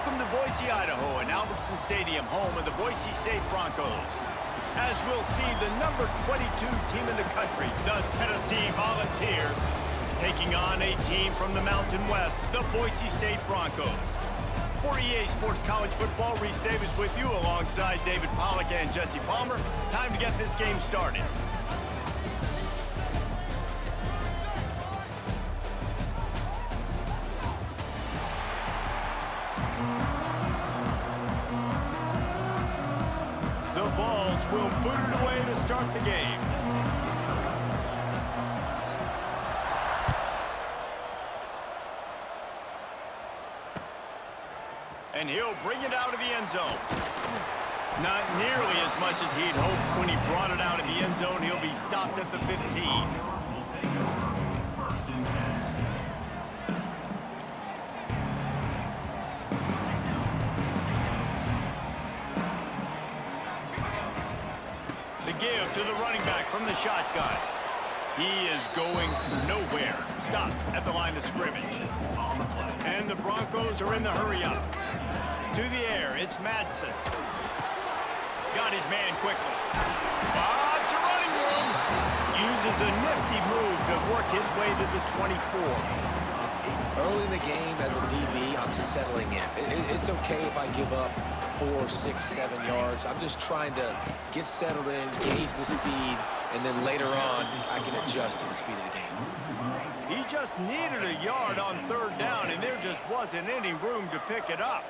Welcome to Boise, Idaho, and Albertson Stadium, home of the Boise State Broncos. As we'll see the number 22 team in the country, the Tennessee Volunteers, taking on a team from the Mountain West, the Boise State Broncos. For EA Sports College Football, Reese Davis with you alongside David Pollack and Jesse Palmer. Time to get this game started. The Vols will boot it away to start the game. And he'll bring it out of the end zone. Not nearly as much as he'd hoped when he brought it out of the end zone. He'll be stopped at the 15. The give to the running back from the shotgun. He is going nowhere. Stopped at the line of scrimmage. And the Broncos are in the hurry up. To the air, it's Madsen. Got his man quickly. To running room. Uses a nifty move to work his way to the 24. Early in the game as a DB, I'm settling in. It's okay if I give up 4, 6, 7 yards. I'm just trying to get settled in, gauge the speed, and then later on, I can adjust to the speed of the game. He just needed a yard on third down, and there just wasn't any room to pick it up.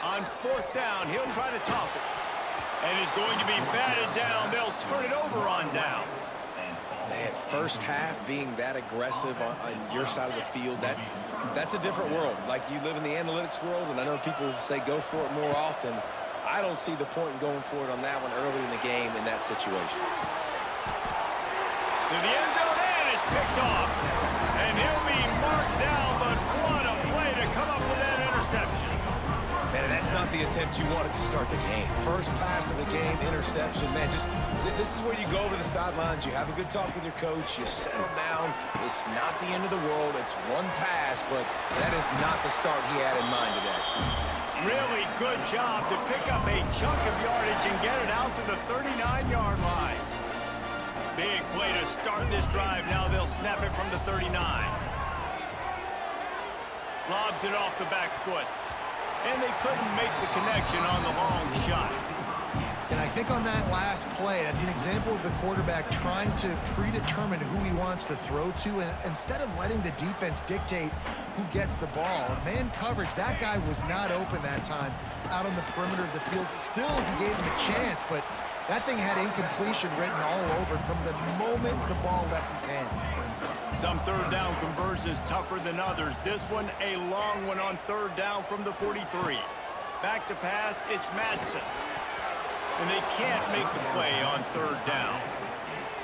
On fourth down, he'll try to toss it. And it's going to be batted down. They'll turn it over on downs. Man, first half being that aggressive on your side of the field, that's a different world. Like, you live in the analytics world, and I know people say go for it more often. I don't see the point in going for it on that one early in the game in that situation. To the end zone, and it's picked off. And he'll be marked down, but what a play to come up with that interception. Man, that's not the attempt you wanted to start the game. First pass of the game, interception. Man, this is where you go over the sidelines. You have a good talk with your coach. You settle down. It's not the end of the world. It's one pass, but that is not the start he had in mind today. Really good job to pick up a chunk of yardage and get it out to the 39-yard line. Big play to start this drive. Now they'll snap it from the 39. Lobs it off the back foot. And they couldn't make the connection on the long shot. And I think on that last play, that's an example of the quarterback trying to predetermine who he wants to throw to, and instead of letting the defense dictate who gets the ball. Man coverage, that guy was not open that time out on the perimeter of the field. Still, he gave him a chance, but that thing had incompletion written all over it from the moment the ball left his hand. Some third down conversions tougher than others. This one, a long one on third down from the 43. Back to pass, it's Madsen. And they can't make the play on third down.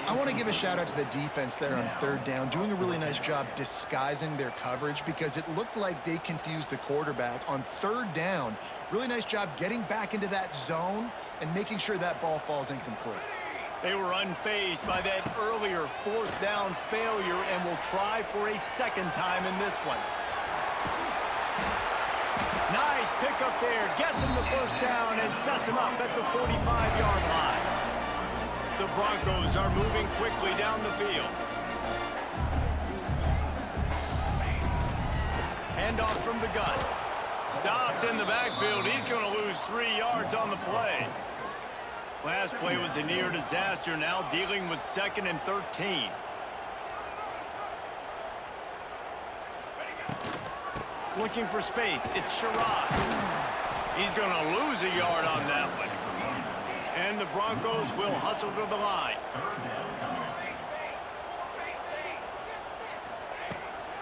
I want to give a shout out to the defense there on third down, doing a really nice job disguising their coverage because it looked like they confused the quarterback on third down. Really nice job getting back into that zone and making sure that ball falls incomplete. They were unfazed by that earlier fourth down failure and will try for a second time in this one. Nice pickup there. Gets him the first down and sets him up at the 45-yard line. The Broncos are moving quickly down the field. Handoff from the gun. Stopped in the backfield. He's going to lose 3 yards on the play. Last play was a near disaster, now dealing with 2nd and 13. Looking for space, it's Sherrod. He's going to lose a yard on that one. And the Broncos will hustle to the line.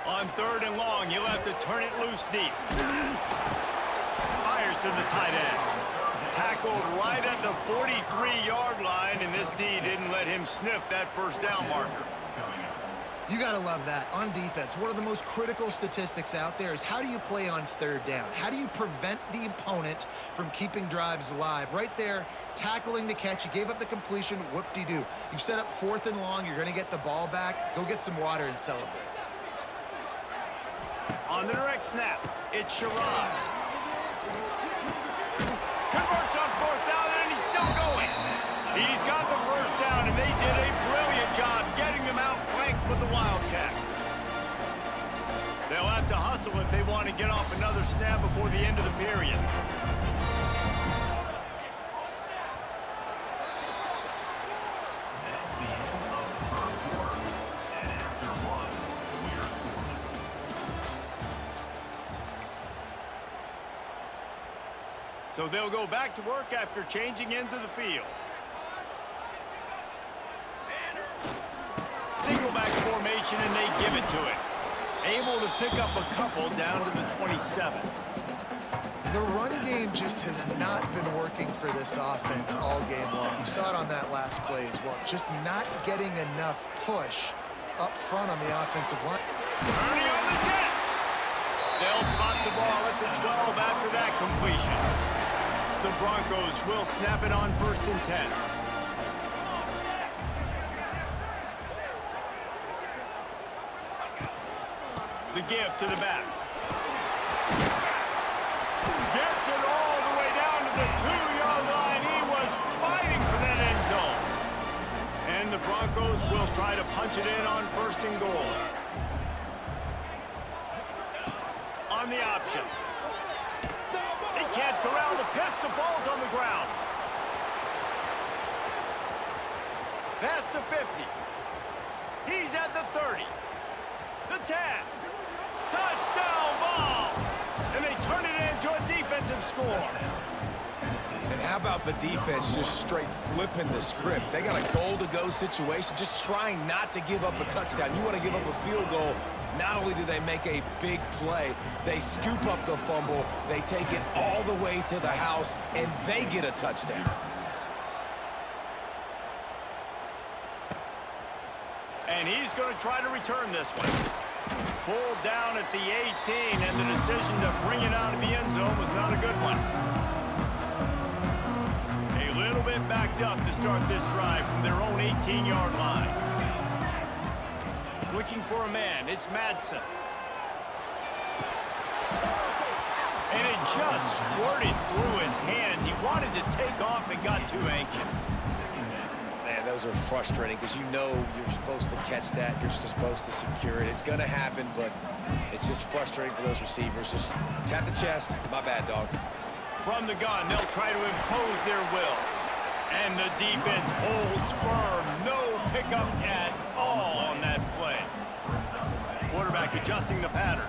On third and long, he'll have to turn it loose deep. Fires to the tight end. Tackled right at the 43-yard line, and this knee didn't let him sniff that first down marker. You got to love that. On defense, one of the most critical statistics out there is how do you play on third down? How do you prevent the opponent from keeping drives alive? Right there, tackling the catch. You gave up the completion. Whoop-de-doo. You've set up 4th and long. You're going to get the ball back. Go get some water and celebrate. On the direct snap, it's Sherrod. Converts on 4th down, and he's still going. He's got the first down, and they did a brilliant job getting them out flanked with the Wildcat. They'll have to hustle if they want to get off another snap before the end of the period. So they'll go back to work after changing ends of the field. Single back formation, and they give it to it. Able to pick up a couple down to the 27. The run game just has not been working for this offense all game long. We saw it on that last play as well. Just not getting enough push up front on the offensive line. Turning on the Jets. They'll spot the ball at the 12 after that completion. The Broncos will snap it on 1st and 10. The give to the back. Gets it all the way down to the 2-yard line. He was fighting for that end zone. And the Broncos will try to punch it in on 1st and goal. On the option. He can't corral the pitch. The ball's on the ground. Past the 50. He's at the 30. The 10. Touchdown ball! And they turn it into a defensive score. And how about the defense just straight flipping the script? They got a goal-to-go situation, just trying not to give up a touchdown. You want to give up a field goal, not only do they make a big play, they scoop up the fumble, they take it all the way to the house, and they get a touchdown. And he's going to try to return this one. Pulled down at the 18, and the decision to bring it out of the end zone was not a good one. A little bit backed up to start this drive from their own 18-yard line. Looking for a man, it's Madsen. And it just squirted through his hands. He wanted to take off and got too anxious. Man, those are frustrating because you know you're supposed to catch that. You're supposed to secure it. It's going to happen, but it's just frustrating for those receivers. Just tap the chest. My bad, dog. From the gun, they'll try to impose their will. And the defense holds firm. No pickup at all on that play. Quarterback adjusting the pattern.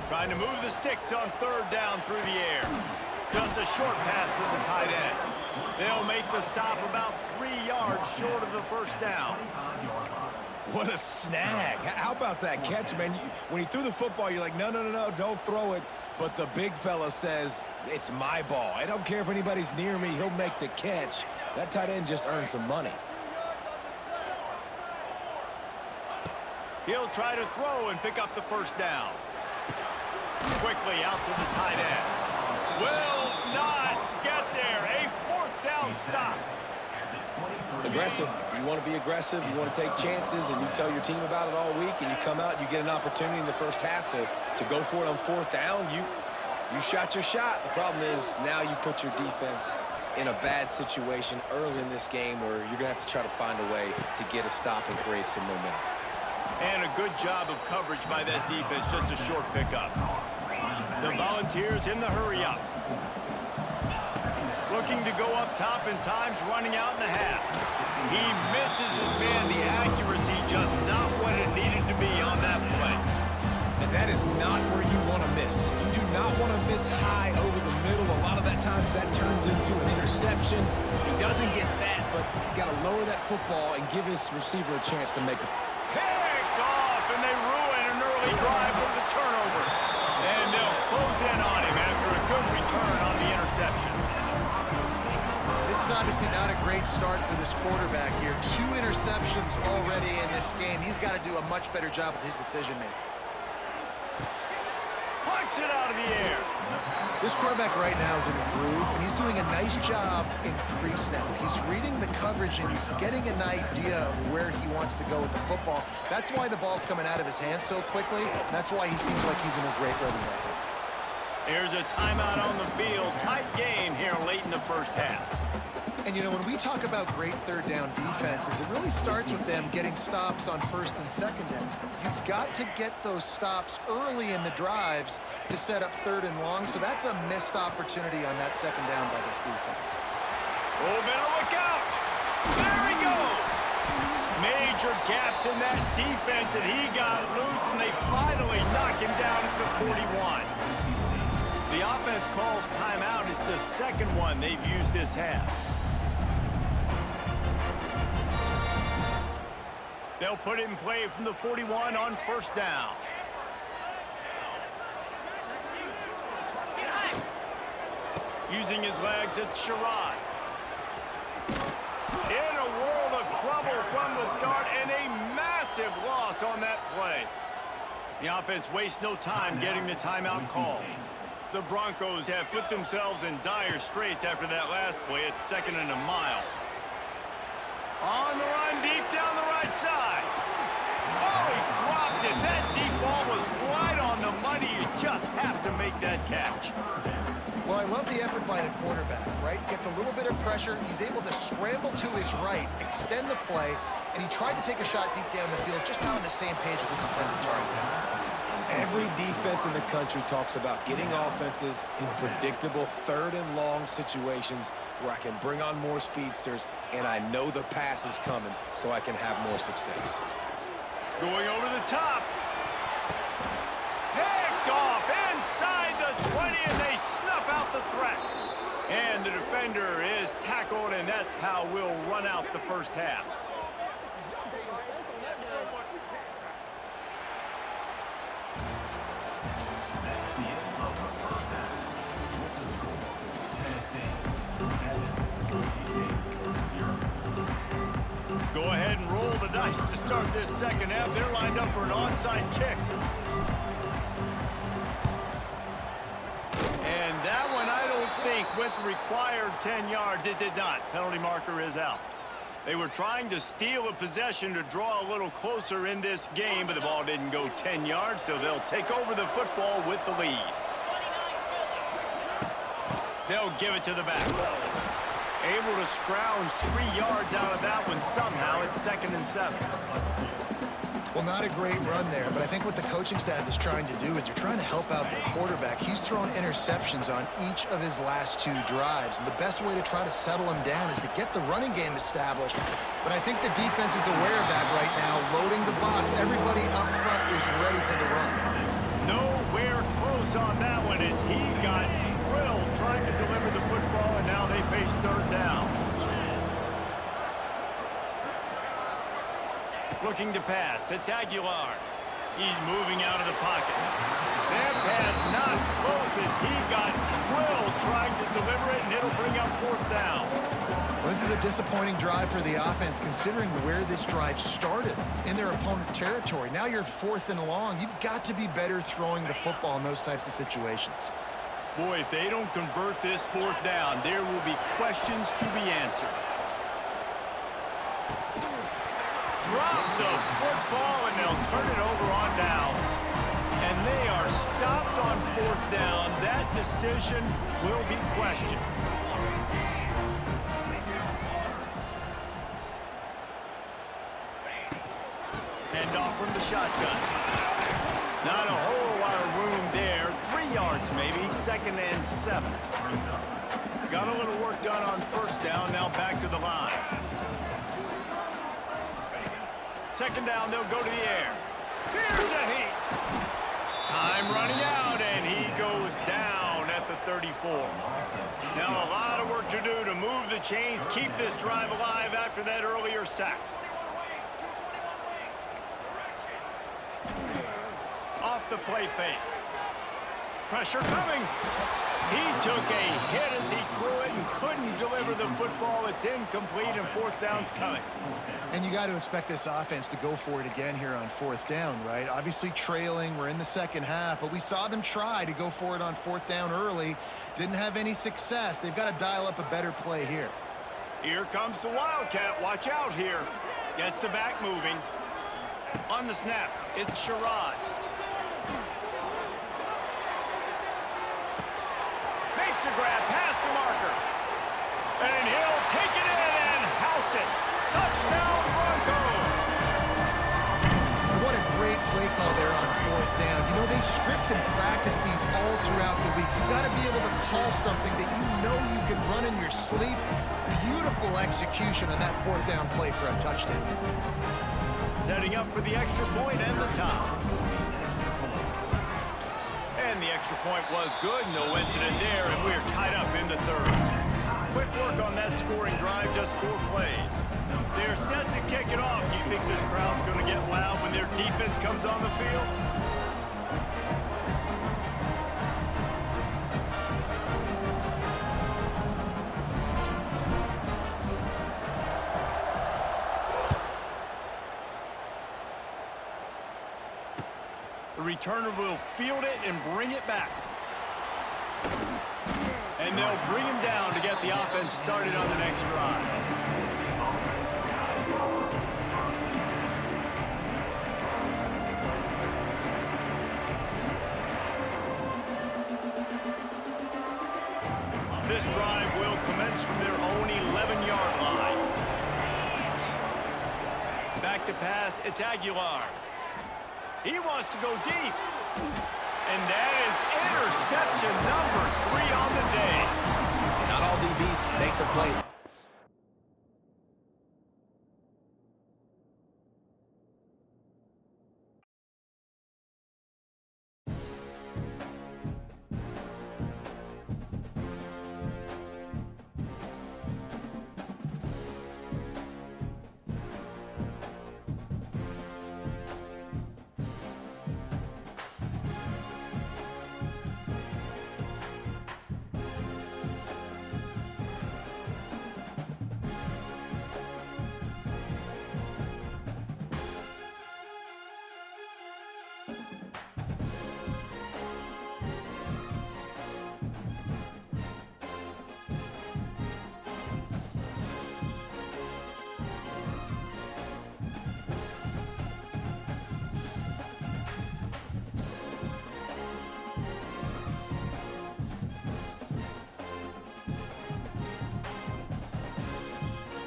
Trying to move the sticks on 3rd down through the air. Just a short pass to the tight end. They'll make the stop about 3 yards short of the 1st down. What a snag. How about that catch, man? When he threw the football, you're like, no, don't throw it. But the big fella says, it's my ball. I don't care if anybody's near me. He'll make the catch. That tight end just earned some money. He'll try to throw and pick up the 1st down. Quickly out to the tight end. Will not get there. A 4th down stop. Aggressive. You want to be aggressive. You want to take chances, and you tell your team about it all week, and you come out, you get an opportunity in the first half to go for it on 4th down. You shot your shot. The problem is now you put your defense in a bad situation early in this game where you're going to have to try to find a way to get a stop and create some momentum. And a good job of coverage by that defense, just a short pickup. The Volunteers in the hurry up. Looking to go up top and times running out in the half. He misses his man. The accuracy just not what it needed to be on that play. And that is not where you want to miss. You do not want to miss high over the middle. A lot of that times that turns into an interception. He doesn't get that, but he's got to lower that football and give his receiver a chance to make it. Picked off, and they ruin an early drive with the turnover. And they'll close in on him after a good return on the interception. This is obviously not a great start for this quarterback here. 2 interceptions already in this game. He's got to do a much better job with his decision-making. Punt Gets it out of the air. This quarterback right now is in a groove, and he's doing a nice job in pre-snap. He's reading the coverage, and he's getting an idea of where he wants to go with the football. That's why the ball's coming out of his hands so quickly, and that's why he seems like he's in a great rhythm right now. Here's a timeout on the field. Tight game here late in the first half. And, you know, when we talk about great third down defenses, it really starts with them getting stops on first and second down. You've got to get those stops early in the drives to set up third and long, so that's a missed opportunity on that second down by this defense. Oh, better look out. There he goes. Major gaps in that defense, and he got loose, and they finally knock him down at the 41. The offense calls timeout. It's the second one they've used this half. They'll put it in play from the 41 on first down. Using his legs, it's Sherrod. In a world of trouble from the start, and a massive loss on that play. The offense wastes no time getting the timeout call. The Broncos have put themselves in dire straits after that last play. It's 2nd and a mile. On the run, deep down the right side. Oh, he dropped it. That deep ball was right on the money. You just have to make that catch. Well, I love the effort by the quarterback, right? Gets a little bit of pressure. He's able to scramble to his right, extend the play, and he tried to take a shot deep down the field, just not on the same page with his intended target. Every defense in the country talks about getting offenses in predictable third and long situations where I can bring on more speedsters and I know the pass is coming so I can have more success. Going over the top. Picked off inside the 20, and they snuff out the threat. And the defender is tackled, and that's how we'll run out the first half. Go ahead and roll the dice to start this second half. They're lined up for an onside kick. And that one, I don't think, went the required 10 yards. It did not. Penalty marker is out. They were trying to steal a possession to draw a little closer in this game, but the ball didn't go 10 yards, so they'll take over the football with the lead. They'll give it to the back. Able to scrounge 3 yards out of that one somehow. It's 2nd and 7. Well, not a great run there, but I think what the coaching staff is trying to do is they're trying to help out their quarterback. He's thrown interceptions on each of his last 2 drives, and the best way to try to settle him down is to get the running game established. But I think the defense is aware of that right now, loading the box. Everybody up front is ready for the run. Nowhere close on that one as he got drilled trying to deliver the football, and now they face third down. Looking to pass. It's Aguilar. He's moving out of the pocket. That pass not close as he got drilled trying to deliver it, and it'll bring up fourth down. Well, this is a disappointing drive for the offense, considering where this drive started, in their opponent territory. Now you're at 4th and long. You've got to be better throwing the football in those types of situations. Boy, if they don't convert this fourth down, there will be questions to be answered. Drop the football, and they'll turn it over on downs. And they are stopped on fourth down. That decision will be questioned. Hand off from the shotgun. Not a whole lot of room there. 3 yards maybe. 2nd and 7. Got a little work done on first down. Now back to the line. 2nd down, they'll go to the air. Here's a heat. Time running out, and he goes down at the 34. Now a lot of work to do to move the chains, keep this drive alive after that earlier sack. Off the play fake. Pressure coming. He took a hit as he threw it and couldn't deliver the football. It's incomplete and fourth down's coming. And you got to expect this offense to go for it again here on fourth down, right? Obviously trailing, we're in the second half, but we saw them try to go for it on fourth down early. Didn't have any success. They've got to dial up a better play here. Here comes the Wildcat. Watch out here. Gets the back moving. On the snap, it's Sherrod. Makes a grab past the marker. And he'll take it in and house it. Touchdown Broncos. What a great play call there on fourth down. You know, they script and practice these all throughout the week. You've got to be able to call something that you know you can run in your sleep. Beautiful execution on that fourth down play for a touchdown. Setting up for the extra point and the tie. And the extra point was good. No incident there, and we're tied up in the third. Quick work on that scoring drive, just 4 plays. They're set to kick it off. Do you think this crowd's going to get loud when their defense comes on the field? The returner will field it and bring it back. And they'll bring him down to get the offense started on the next drive. This drive will commence from their own 11-yard line. Back to pass, it's Aguilar. He wants to go deep. And that is interception number 3 on the day. Not all DBs make the play.